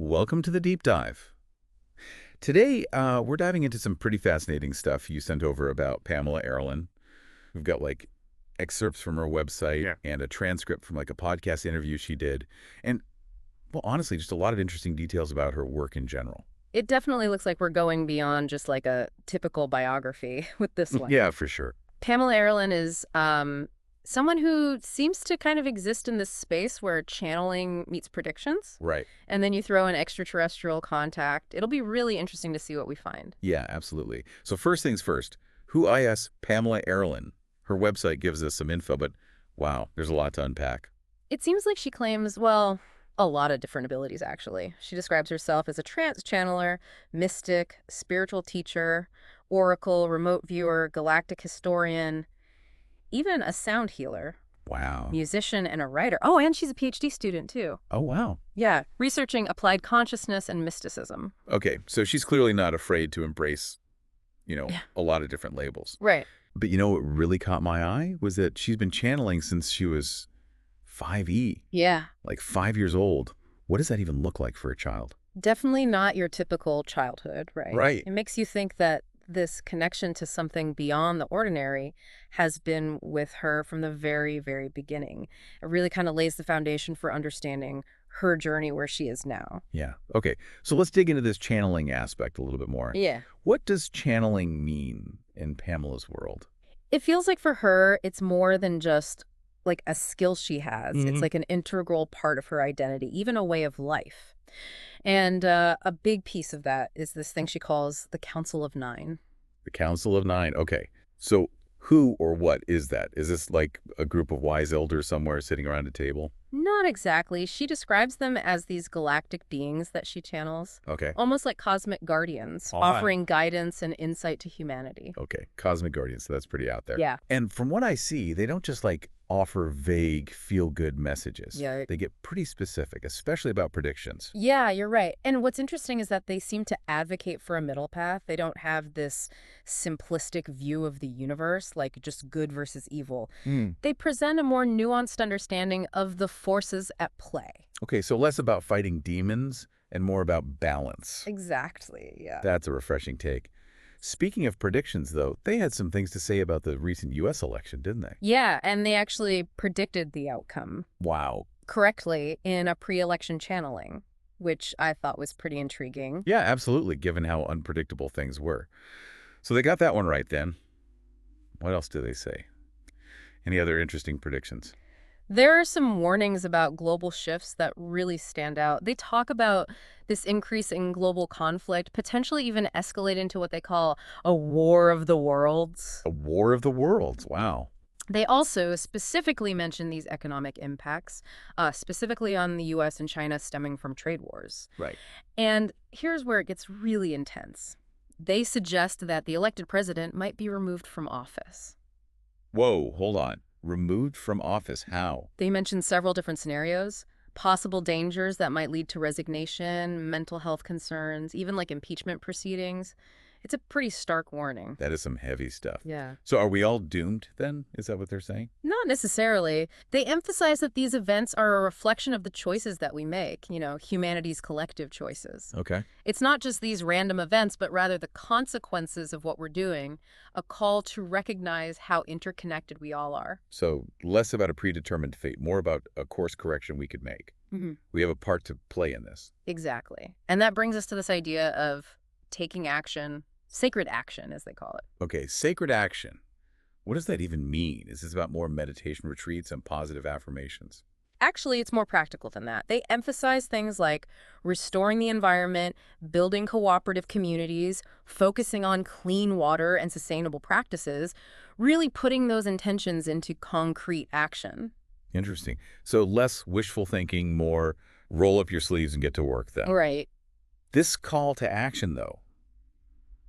Welcome to the deep dive. Today, we're diving into some pretty fascinating stuff you sent over about Pamela Aaralyn. We've got like excerpts from her website Yeah. and a transcript from like a podcast interview she did. And, well, honestly, just a lot of interesting details about her work in general. It definitely looks like we're going beyond just like a typical biography with this one. Yeah, for sure. Pamela Aaralyn is someone who seems to kind of exist in this space where channeling meets predictions. Right. And then you throw in extraterrestrial contact. It'll be really interesting to see what we find. Yeah, absolutely. So first things first, who is Pamela Aaralyn? Her website gives us some info, but wow, there's a lot to unpack. It seems like she claims, well, a lot of different abilities, actually. She describes herself as a trance channeler, mystic, spiritual teacher, oracle, remote viewer, galactic historian, even a sound healer, Wow. musician, and a writer. Oh, and she's a PhD student, too. Oh, wow. Yeah, researching applied consciousness and mysticism. Okay, so she's clearly not afraid to embrace, Yeah. a lot of different labels. Right. But what really caught my eye was that she's been channeling since she was 5E, Yeah. like 5 years old. What does that even look like for a child? Definitely not your typical childhood, right? Right. It makes you think that this connection to something beyond the ordinary has been with her from the very, very beginning. It really kind of lays the foundation for understanding her journey where she is now. Yeah. Okay, so let's dig into this channeling aspect a little bit more. Yeah. What does channeling mean in Pamela's world? It feels like for her, it's more than just like a skill she has. It's Mhm. like an integral part of her identity, even a way of life. And a big piece of that is this thing she calls the Council of Nine. The Council of Nine. Okay, so who or what is that? Is this like a group of wise elders somewhere sitting around a table? Not exactly. She describes them as these galactic beings that she channels, Okay. almost like cosmic guardians, All right. offering guidance and insight to humanity. Okay, Cosmic Guardians, so that's pretty out there. Yeah. And from what I see, they don't just like offer vague, feel-good messages. Yeah. They get pretty specific, especially about predictions. Yeah, you're right. And what's interesting is that they seem to advocate for a middle path. They don't have this simplistic view of the universe, like just good versus evil. They present a more nuanced understanding of the forces at play. Okay, so less about fighting demons and more about balance. Exactly, yeah. That's a refreshing take. Speaking of predictions, though, they had some things to say about the recent U.S. election, didn't they? Yeah, and they actually predicted the outcome Wow. correctly in a pre-election channeling, which I thought was pretty intriguing. Yeah, absolutely, given how unpredictable things were. So they got that one right then. What else do they say? Any other interesting predictions? There are some warnings about global shifts that really stand out. They talk about this increase in global conflict, potentially even escalate into what they call a war of the worlds. A war of the worlds. Wow. They also specifically mention these economic impacts, specifically on the U.S. and China stemming from trade wars. Right. And here's where it gets really intense. They suggest that the elected president might be removed from office. Whoa, hold on. Removed from office. How? They mention several different scenarios, possible dangers that might lead to resignation, mental health concerns, even like impeachment proceedings. It's a pretty stark warning. That is some heavy stuff. Yeah. So are we all doomed then? Is that what they're saying? Not necessarily. They emphasize that these events are a reflection of the choices that we make, humanity's collective choices. Okay. It's not just these random events, but rather the consequences of what we're doing, a call to recognize how interconnected we all are. So less about a predetermined fate, more about a course correction we could make. Mm-hmm. We have a part to play in this. Exactly. And that brings us to this idea of taking action, sacred action, as they call it. Okay, sacred action. What does that even mean? Is this about more meditation retreats and positive affirmations? Actually, it's more practical than that. They emphasize things like restoring the environment, building cooperative communities, focusing on clean water and sustainable practices, really putting those intentions into concrete action. Interesting. So less wishful thinking, more roll up your sleeves and get to work then. Right. This call to action, though,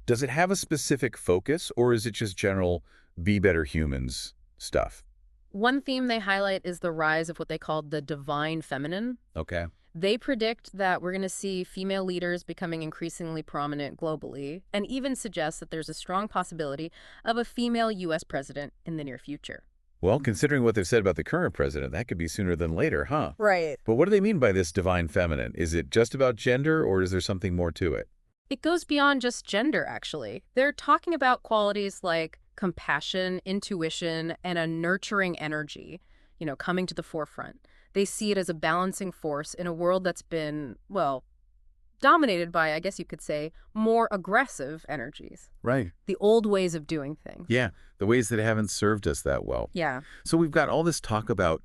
does it have a specific focus or is it just general be better humans stuff? One theme they highlight is the rise of what they call the divine feminine. Okay. They predict that we're going to see female leaders becoming increasingly prominent globally, and even suggest that there's a strong possibility of a female U.S. president in the near future. Well, considering what they've said about the current president, that could be sooner than later, huh? Right. But what do they mean by this divine feminine? Is it just about gender, or is there something more to it? It goes beyond just gender, actually. They're talking about qualities like compassion, intuition, and a nurturing energy, coming to the forefront. They see it as a balancing force in a world that's been, well, dominated by, I guess you could say, more aggressive energies. Right. The old ways of doing things. Yeah, the ways that haven't served us that well. Yeah. So we've got all this talk about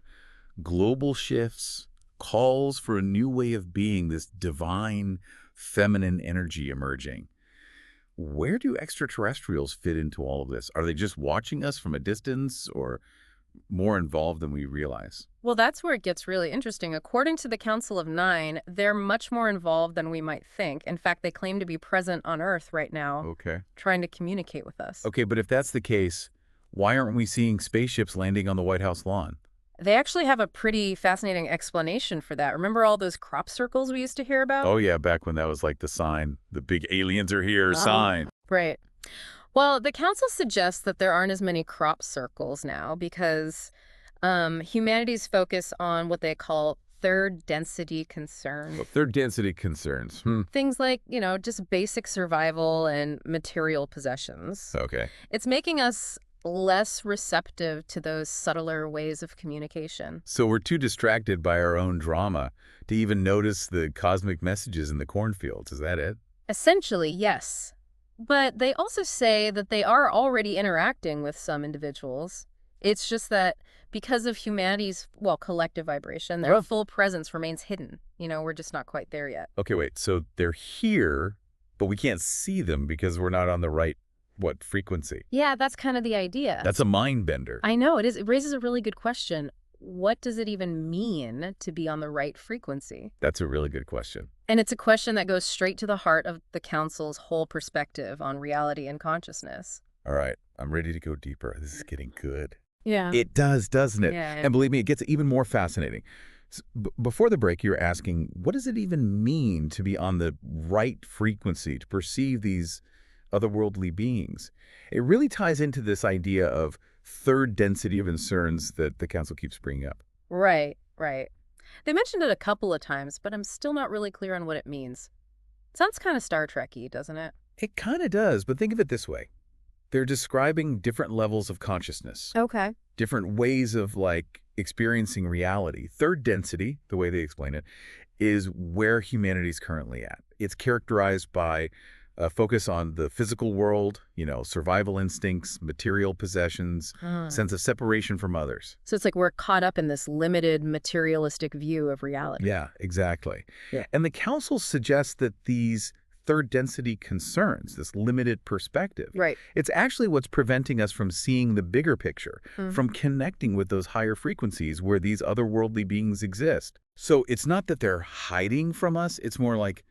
global shifts, calls for a new way of being, this divine feminine energy emerging. Where do extraterrestrials fit into all of this? Are they just watching us from a distance or more involved than we realize? Well, that's where it gets really interesting. According to the Council of Nine, they're much more involved than we might think. In fact, they claim to be present on Earth right now, Okay. trying to communicate with us. Okay, but if that's the case, why aren't we seeing spaceships landing on the White House lawn? They actually have a pretty fascinating explanation for that. Remember all those crop circles we used to hear about? Oh, yeah, back when that was like the sign, the big aliens are here sign. Right. Well, the council suggests that there aren't as many crop circles now because humanity's focus on what they call third density concerns. Well, third density concerns. Things like, just basic survival and material possessions. Okay. It's making us less receptive to those subtler ways of communication. So we're too distracted by our own drama to even notice the cosmic messages in the cornfields. Is that it? Essentially, yes. But they also say that they are already interacting with some individuals. It's just that because of humanity's, collective vibration, their full presence remains hidden. We're just not quite there yet. Okay, wait. So they're here, but we can't see them because we're not on the right, frequency? Yeah, that's kind of the idea. That's a mind bender. I know, it is. It raises a really good question. What does it even mean to be on the right frequency? That's a really good question. And it's a question that goes straight to the heart of the council's whole perspective on reality and consciousness. All right, I'm ready to go deeper. This is getting good. Yeah. It does, doesn't it? Yeah. And believe me, it gets even more fascinating. Before the break, you were asking, what does it even mean to be on the right frequency, to perceive these otherworldly beings? It really ties into this idea of third density of concerns that the council keeps bringing up. Right, right. They mentioned it a couple of times, but I'm still not really clear on what it means. Sounds kind of Star Trek-y, doesn't it? It kind of does, but think of it this way. They're describing different levels of consciousness, Okay. different ways of experiencing reality. Third density, the way they explain it, is where humanity's currently at. It's characterized by a focus on the physical world, survival instincts, material possessions, sense of separation from others. So it's like we're caught up in this limited materialistic view of reality. Yeah, exactly. Yeah. And the council suggests that these third density concerns, this limited perspective, Right. it's actually what's preventing us from seeing the bigger picture, Mhm. from connecting with those higher frequencies where these otherworldly beings exist. So it's not that they're hiding from us, it's more like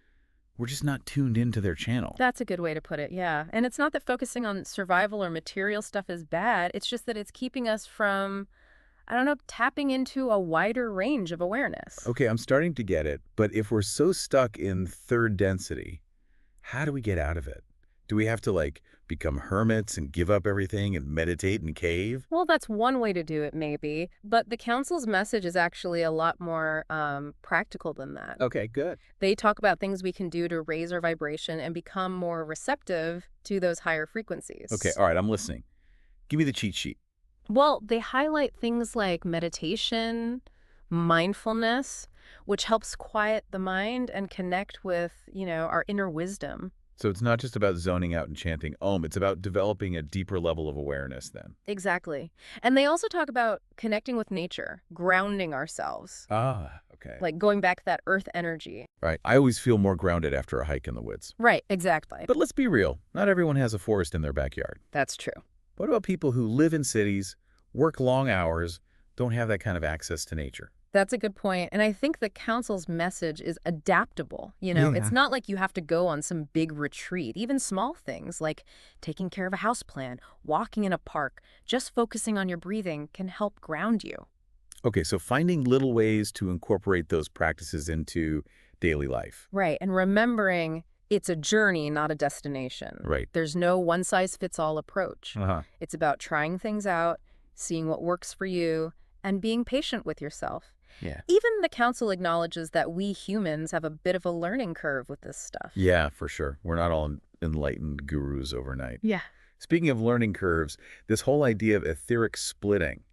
we're just not tuned into their channel. That's a good way to put it, yeah. And it's not that focusing on survival or material stuff is bad. It's just that it's keeping us from, tapping into a wider range of awareness. Okay, I'm starting to get it, but if we're so stuck in third density, how do we get out of it? Do we have to become hermits and give up everything and meditate and cave? Well, that's one way to do it, maybe. But the council's message is actually a lot more practical than that. Okay, good. They talk about things we can do to raise our vibration and become more receptive to those higher frequencies. Okay, all right, I'm listening. Give me the cheat sheet. Well, they highlight things like meditation, mindfulness, which helps quiet the mind and connect with, our inner wisdom. So it's not just about zoning out and chanting Om, it's about developing a deeper level of awareness then. Exactly. And they also talk about connecting with nature, grounding ourselves, Ah, okay. like going back to that earth energy. Right. I always feel more grounded after a hike in the woods. Right, exactly. But let's be real. Not everyone has a forest in their backyard. That's true. What about people who live in cities, work long hours, don't have that kind of access to nature? That's a good point. And I think the council's message is adaptable. Yeah. It's not like you have to go on some big retreat. Even small things like taking care of a houseplant, walking in a park, just focusing on your breathing can help ground you. Okay, so finding little ways to incorporate those practices into daily life. Right. And remembering it's a journey, not a destination. Right. There's no one-size-fits-all approach. Uh-huh. It's about trying things out, seeing what works for you, and being patient with yourself. Yeah. Even the council acknowledges that we humans have a bit of a learning curve with this stuff. Yeah, for sure. We're not all enlightened gurus overnight. Yeah. Speaking of learning curves, this whole idea of etheric splitting,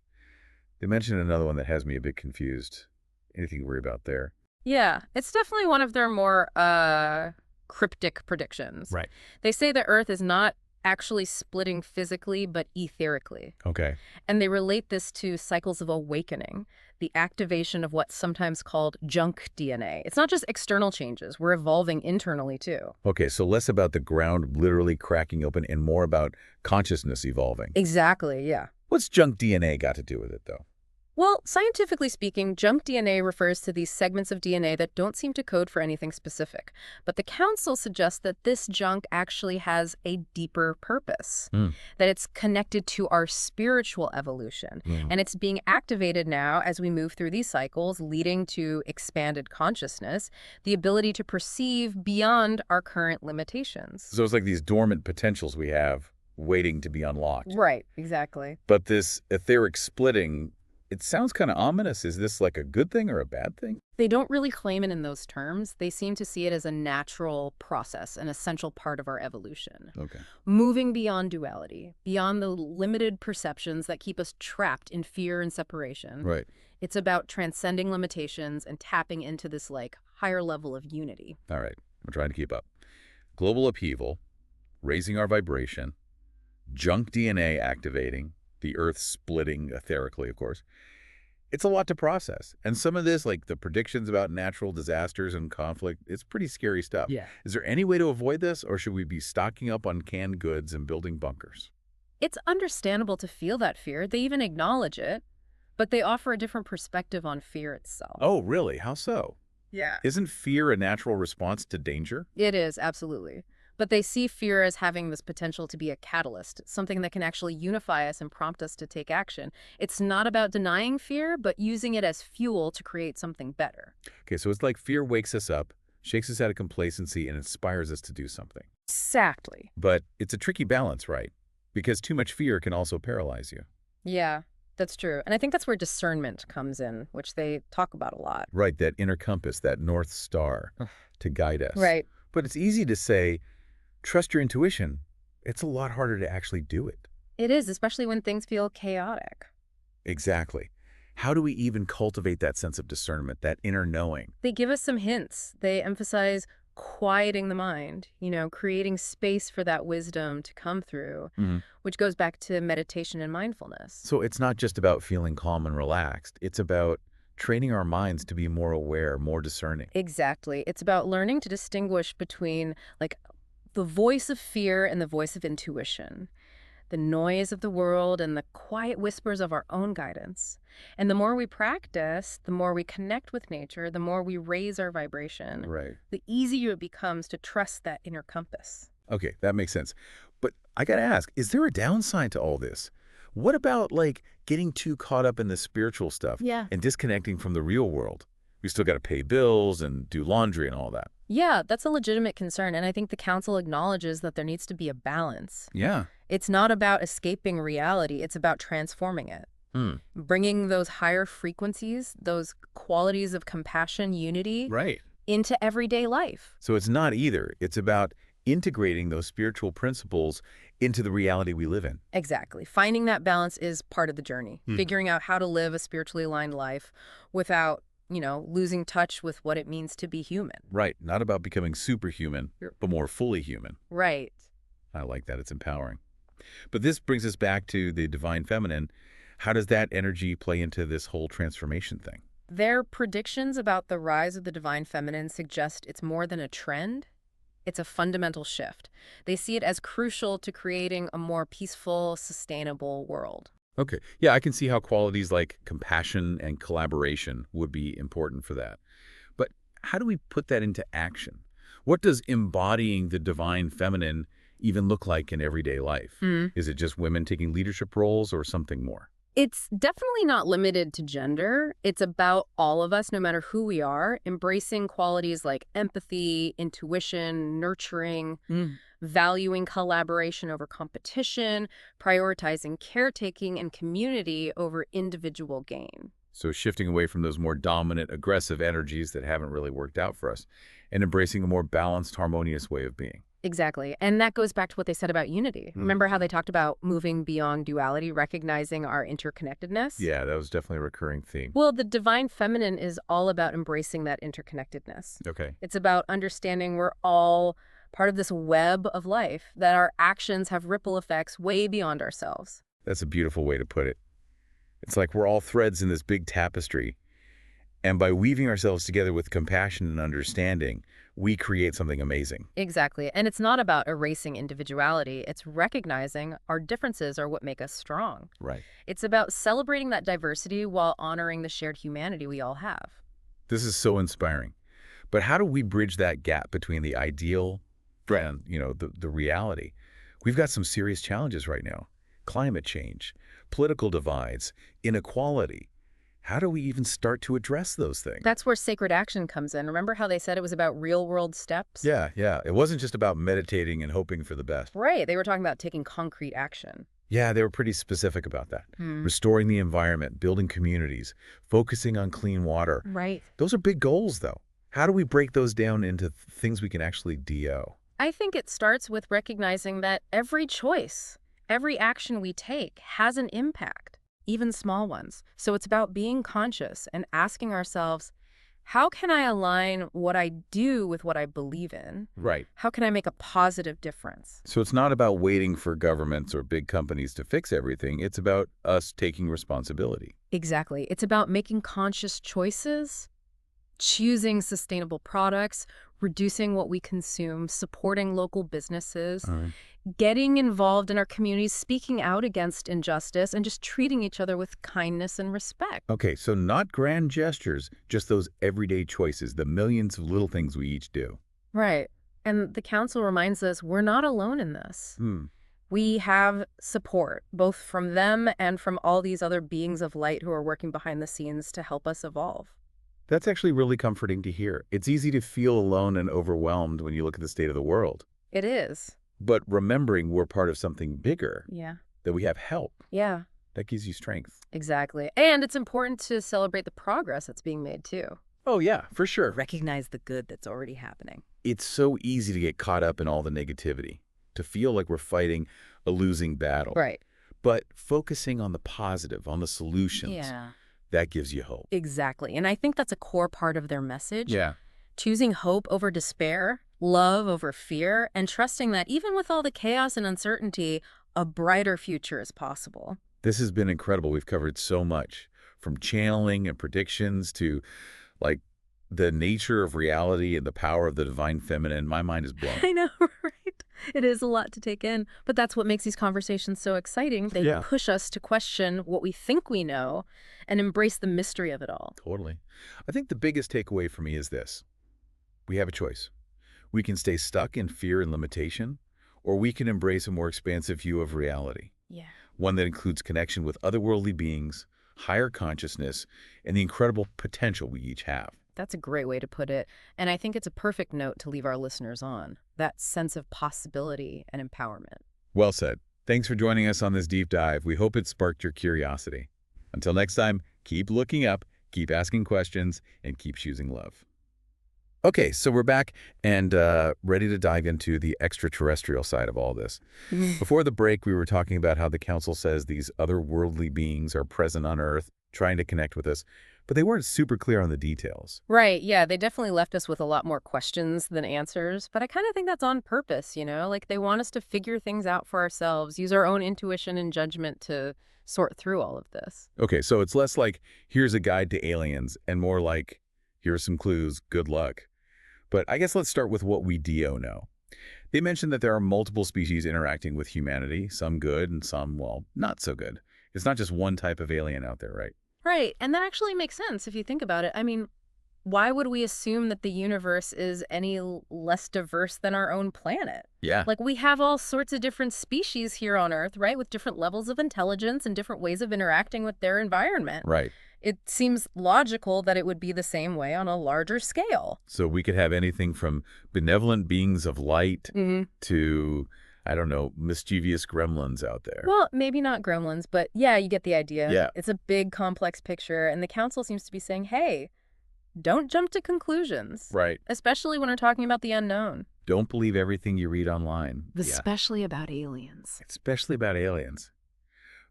they mentioned another one that has me a bit confused. Anything to worry about there? Yeah, it's definitely one of their more cryptic predictions. Right. They say the Earth is not actually splitting physically, but etherically. Okay. And they relate this to cycles of awakening, the activation of what's sometimes called junk DNA. It's not just external changes. We're evolving internally, too. Okay, so less about the ground literally cracking open and more about consciousness evolving. Exactly, yeah. What's junk DNA got to do with it, though? Well, scientifically speaking, junk DNA refers to these segments of DNA that don't seem to code for anything specific. But the council suggests that this junk actually has a deeper purpose, that it's connected to our spiritual evolution. And it's being activated now as we move through these cycles, leading to expanded consciousness, the ability to perceive beyond our current limitations. So it's like these dormant potentials we have waiting to be unlocked. Right, exactly. But this etheric splitting, it sounds kind of ominous. Is this like a good thing or a bad thing? They don't really claim it in those terms. They seem to see it as a natural process, an essential part of our evolution. Okay. Moving beyond duality, beyond the limited perceptions that keep us trapped in fear and separation. Right. It's about transcending limitations and tapping into this, higher level of unity. All right. I'm trying to keep up. Global upheaval, raising our vibration, junk DNA activating, the Earth splitting etherically, of course. It's a lot to process. And some of this, like the predictions about natural disasters and conflict, it's pretty scary stuff. Yeah. Is there any way to avoid this, or should we be stocking up on canned goods and building bunkers? It's understandable to feel that fear. They even acknowledge it, but they offer a different perspective on fear itself. Oh, really? How so? Yeah. Isn't fear a natural response to danger? It is, absolutely. But they see fear as having this potential to be a catalyst, something that can actually unify us and prompt us to take action. It's not about denying fear, but using it as fuel to create something better. Okay, so it's like fear wakes us up, shakes us out of complacency, and inspires us to do something. Exactly. But it's a tricky balance, right? Because too much fear can also paralyze you. Yeah, that's true. And I think that's where discernment comes in, which they talk about a lot. Right, that inner compass, that North Star to guide us. Right. But it's easy to say, trust your intuition. It's a lot harder to actually do it. It is, especially when things feel chaotic. Exactly. How do we even cultivate that sense of discernment, that inner knowing? They give us some hints. They emphasize quieting the mind, creating space for that wisdom to come through, which goes back to meditation and mindfulness. So it's not just about feeling calm and relaxed. It's about training our minds to be more aware, more discerning. Exactly. It's about learning to distinguish between, the voice of fear and the voice of intuition, the noise of the world and the quiet whispers of our own guidance. And the more we practice, the more we connect with nature, the more we raise our vibration, Right. the easier it becomes to trust that inner compass. Okay, that makes sense. But I got to ask, is there a downside to all this? What about, getting too caught up in the spiritual stuff and disconnecting from the real world? We still got to pay bills and do laundry and all that. Yeah, that's a legitimate concern, and I think the council acknowledges that there needs to be a balance. Yeah. It's not about escaping reality, it's about transforming it. Bringing those higher frequencies, those qualities of compassion, unity, Right. into everyday life. So it's not either. It's about integrating those spiritual principles into the reality we live in. Exactly. Finding that balance is part of the journey. Figuring out how to live a spiritually aligned life without, losing touch with what it means to be human. Right. Not about becoming superhuman, but more fully human. Right. I like that. It's empowering. But this brings us back to the divine feminine. How does that energy play into this whole transformation thing? Their predictions about the rise of the divine feminine suggest it's more than a trend. It's a fundamental shift. They see it as crucial to creating a more peaceful, sustainable world. Okay. Yeah, I can see how qualities like compassion and collaboration would be important for that. But how do we put that into action? What does embodying the divine feminine even look like in everyday life? Is it just women taking leadership roles or something more? It's definitely not limited to gender. It's about all of us, no matter who we are, embracing qualities like empathy, intuition, nurturing, valuing collaboration over competition, prioritizing caretaking and community over individual gain. So shifting away from those more dominant, aggressive energies that haven't really worked out for us and embracing a more balanced, harmonious way of being. Exactly. And that goes back to what they said about unity. Remember how they talked about moving beyond duality, recognizing our interconnectedness? Yeah, that was definitely a recurring theme. Well, the divine feminine is all about embracing that interconnectedness. Okay. It's about understanding we're all part of this web of life, that our actions have ripple effects way beyond ourselves. That's a beautiful way to put it. It's like we're all threads in this big tapestry, and by weaving ourselves together with compassion and understanding, we create something amazing. Exactly. And it's not about erasing individuality. It's recognizing our differences are what make us strong. Right. It's about celebrating that diversity while honoring the shared humanity we all have. This is so inspiring. But how do we bridge that gap between the ideal and, the reality? We've got some serious challenges right now. Climate change, political divides, inequality. How do we even start to address those things? That's where sacred action comes in. Remember how they said it was about real-world steps? Yeah. It wasn't just about meditating and hoping for the best. Right. They were talking about taking concrete action. Yeah, they were pretty specific about that. Restoring the environment, building communities, focusing on clean water. Right. Those are big goals, though. How do we break those down into things we can actually do? I think it starts with recognizing that every choice, every action we take has an impact, even small ones. So it's about being conscious and asking ourselves, how can I align what I do with what I believe in? Right. How can I make a positive difference? So it's not about waiting for governments or big companies to fix everything. It's about us taking responsibility. Exactly. It's about making conscious choices, choosing sustainable products, reducing what we consume, supporting local businesses, getting involved in our communities, speaking out against injustice, and just treating each other with kindness and respect. Okay, so not grand gestures, just those everyday choices, the millions of little things we each do. Right. And the council reminds us we're not alone in this. We have support, both from them and from all these other beings of light who are working behind the scenes to help us evolve. That's actually really comforting to hear. It's easy to feel alone and overwhelmed when you look at the state of the world. It is. But remembering we're part of something bigger, Yeah. that we have help, Yeah. that gives you strength. Exactly. And it's important to celebrate the progress that's being made, too. Oh, yeah, for sure. Recognize the good that's already happening. It's so easy to get caught up in all the negativity, to feel like we're fighting a losing battle. Right. But focusing on the positive, on the solutions, Yeah. that gives you hope. Exactly. And I think that's a core part of their message. Yeah. Choosing hope over despair, love over fear, and trusting that even with all the chaos and uncertainty, a brighter future is possible. This has been incredible. We've covered so much, from channeling and predictions to, like, the nature of reality and the power of the divine feminine. My mind is blown. I know, right? It is a lot to take in, but that's what makes these conversations so exciting. They push us to question what we think we know and embrace the mystery of it all. Totally. I think the biggest takeaway for me is this. We have a choice. We can stay stuck in fear and limitation, or we can embrace a more expansive view of reality. Yeah. One that includes connection with otherworldly beings, higher consciousness, and the incredible potential we each have. That's a great way to put it. And I think it's a perfect note to leave our listeners on, that sense of possibility and empowerment. Well said. Thanks for joining us on this deep dive. We hope it sparked your curiosity. Until next time, keep looking up, keep asking questions, and keep choosing love. Okay, so we're back and ready to dive into the extraterrestrial side of all this. Before the break, we were talking about how the council says these otherworldly beings are present on Earth, trying to connect with us, but they weren't super clear on the details. Right, yeah, they definitely left us with a lot more questions than answers, but I kind of think that's on purpose, like they want us to figure things out for ourselves, use our own intuition and judgment to sort through all of this. Okay, so it's less like, here's a guide to aliens, and more like, here's some clues, good luck. But I guess let's start with what we do know. They mentioned that there are multiple species interacting with humanity, some good and some, well, not so good. It's not just one type of alien out there, right? Right, and that actually makes sense if you think about it. I mean, why would we assume that the universe is any less diverse than our own planet? Yeah. Like, we have all sorts of different species here on Earth, right, with different levels of intelligence and different ways of interacting with their environment. Right. It seems logical that it would be the same way on a larger scale. So we could have anything from benevolent beings of light Hmm. to, I don't know, mischievous gremlins out there. Well, maybe not gremlins, but yeah, you get the idea. Yeah, It's a big, complex picture, and the council seems to be saying, hey, don't jump to conclusions, right. especially when we're talking about the unknown. Don't believe everything you read online. Yeah, Especially about aliens. especially about aliens.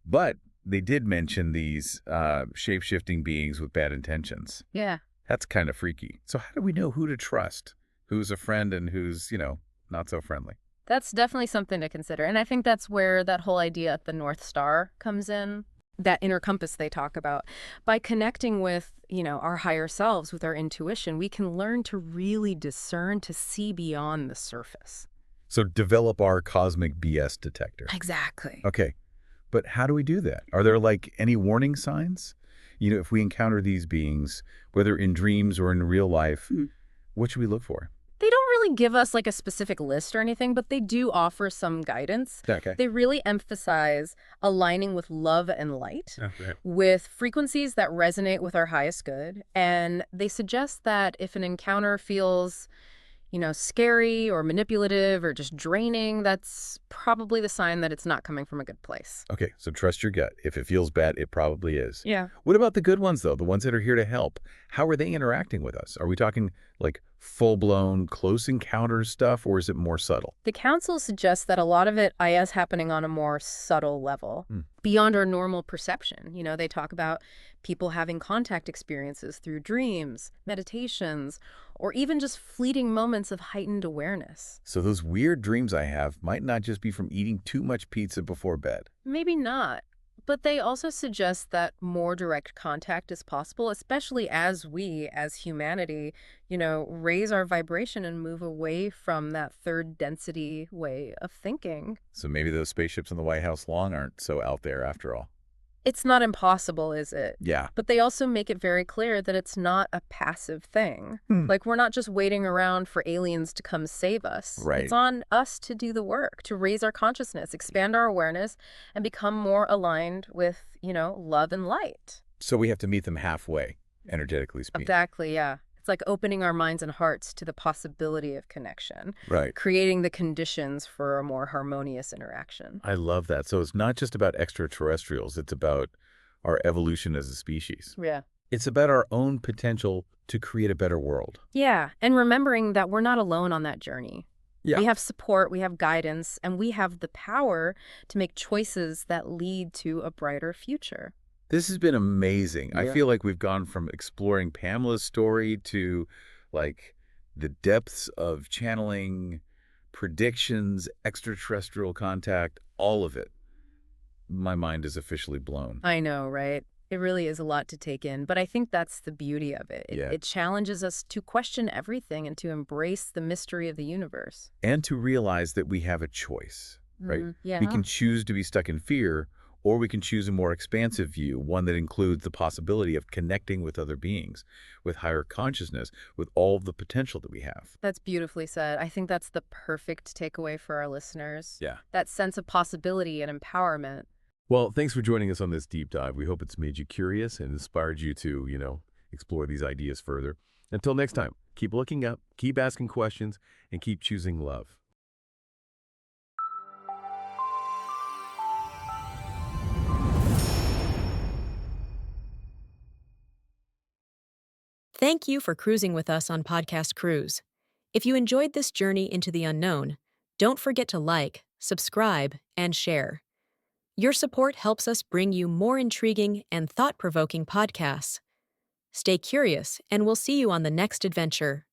But they did mention these shape-shifting beings with bad intentions. Yeah. That's kind of freaky. So how do we know who to trust? Who's a friend and who's, not so friendly? That's definitely something to consider. And I think that's where that whole idea of the North Star comes in, that inner compass they talk about. By connecting with, our higher selves, with our intuition, we can learn to really discern, to see beyond the surface. So develop our cosmic BS detector. Exactly. Okay, but how do we do that? Are there any warning signs? If we encounter these beings, whether in dreams or in real life, what should we look for? They don't really give us like a specific list or anything, but they do offer some guidance. Okay. They really emphasize aligning with love and light, Okay. with frequencies that resonate with our highest good. And they suggest that if an encounter feels, scary or manipulative or just draining, that's probably the sign that it's not coming from a good place. Okay, so trust your gut. If it feels bad, it probably is. Yeah. What about the good ones, though? The ones that are here to help? How are they interacting with us? Are we talking full-blown close encounter stuff, or is it more subtle? The council suggests that a lot of it is happening on a more subtle level, beyond our normal perception. They talk about people having contact experiences through dreams, meditations, or even just fleeting moments of heightened awareness. So those weird dreams I have might not just be from eating too much pizza before bed. Maybe not. But they also suggest that more direct contact is possible, especially as we, as humanity, raise our vibration and move away from that third density way of thinking. So maybe those spaceships in the White House lawn aren't so out there after all. It's not impossible, is it? Yeah. But they also make it very clear that it's not a passive thing. Hmm. We're not just waiting around for aliens to come save us. Right. It's on us to do the work, to raise our consciousness, expand our awareness, and become more aligned with, love and light. So we have to meet them halfway, energetically speaking. Exactly, yeah. It's like opening our minds and hearts to the possibility of connection, Right. creating the conditions for a more harmonious interaction. I love that. So it's not just about extraterrestrials. It's about our evolution as a species. Yeah. It's about our own potential to create a better world. Yeah, and remembering that we're not alone on that journey. Yeah. We have support, we have guidance, and we have the power to make choices that lead to a brighter future. This has been amazing. I Yeah. feel like we've gone from exploring Pamela's story to the depths of channeling, predictions, extraterrestrial contact, all of it. My mind is officially blown. I know, right? It really is a lot to take in, but I think that's the beauty of it. Yeah. It challenges us to question everything and to embrace the mystery of the universe. And to realize that we have a choice, right? Yeah. We can choose to be stuck in fear, or we can choose a more expansive view, one that includes the possibility of connecting with other beings, with higher consciousness, with all of the potential that we have. That's beautifully said. I think that's the perfect takeaway for our listeners. Yeah. That sense of possibility and empowerment. Well, thanks for joining us on this deep dive. We hope it's made you curious and inspired you to, explore these ideas further. Until next time, keep looking up, keep asking questions, and keep choosing love. Thank you for cruising with us on Podcast Cruise. If you enjoyed this journey into the unknown, don't forget to like, subscribe, and share. Your support helps us bring you more intriguing and thought-provoking podcasts. Stay curious, and we'll see you on the next adventure.